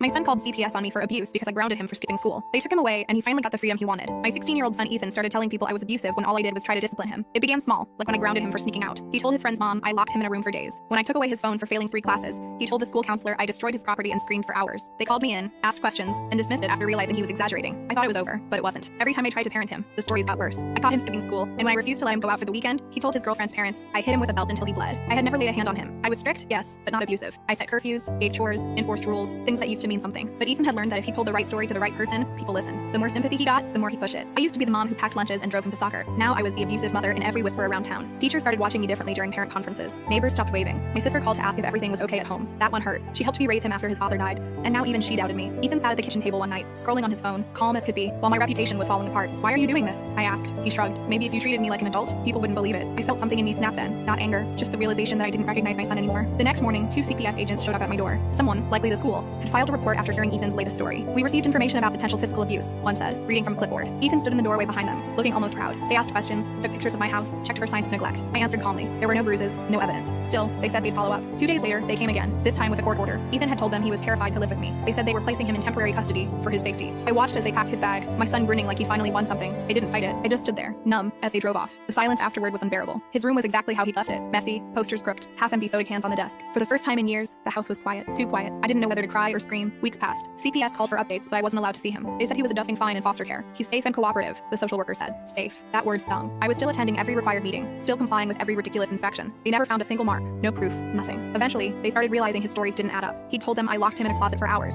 My son called CPS on me for abuse because I grounded him for skipping school. They took him away, and he finally got the freedom he wanted. My 16-year-old son Ethan started telling people I was abusive when all I did was try to discipline him. It began small, like when I grounded him for sneaking out. He told his friend's mom I locked him in a room for days. When I took away his phone for failing 3 classes, he told the school counselor I destroyed his property and screamed for hours. They called me in, asked questions, and dismissed it after realizing he was exaggerating. I thought it was over, but it wasn't. Every time I tried to parent him, the stories got worse. I caught him skipping school, and when I refused to let him go out for the weekend, he told his girlfriend's parents I hit him with a belt until he bled. I had never laid a hand on him. I was strict, yes, but not abusive. I set curfews, gave chores, enforced rules, things that used to mean something. But Ethan had learned that if he told the right story to the right person, people listened. The more sympathy he got, the more he pushed it. I used to be the mom who packed lunches and drove him to soccer. Now I was the abusive mother in every whisper around town. Teachers started watching me differently during parent conferences. Neighbors stopped waving. My sister called to ask if everything was okay at home. That one hurt. She helped me raise him after his father died, and now even she doubted me. Ethan sat at the kitchen table one night, scrolling on his phone, calm as could be, while my reputation was falling apart. Why are you doing this? I asked. He shrugged. Maybe if you treated me like an adult, people wouldn't believe it. I felt something in me snap then. Not anger, just the realization that I didn't recognize my son anymore. The next morning, 2 CPS agents showed up at my door. Someone, likely the school, had filed a report after hearing Ethan's latest story. We received information about potential physical abuse, one said, reading from a clipboard. Ethan stood in the doorway behind them, looking almost proud. They asked questions, took pictures of my house, checked for signs of neglect. I answered calmly. There were no bruises, no evidence. Still, they said they'd follow up. 2 days later, they came again, this time with a court order. Ethan had told them he was terrified to live with me. They said they were placing him in temporary custody for his safety. I watched as they packed his bag, my son grinning like he finally won something. I didn't fight it. I just stood there, numb, as they drove off. The silence afterward was unbearable. His room was exactly how he'd left it. Messy, posters crooked, half-empty soda cans on the desk. For the first time in years, the house was quiet. Too quiet. I didn't know whether to cry or scream. Weeks passed. CPS called for updates, but I wasn't allowed to see him. They said he was adjusting fine in foster care. He's safe and cooperative, the social worker said. Safe. That word stung. I was still attending every required meeting, still complying with every ridiculous inspection. They never found a single mark. No proof. Nothing. Eventually, they started realizing his stories didn't add up. He told them I locked him in a closet for hours.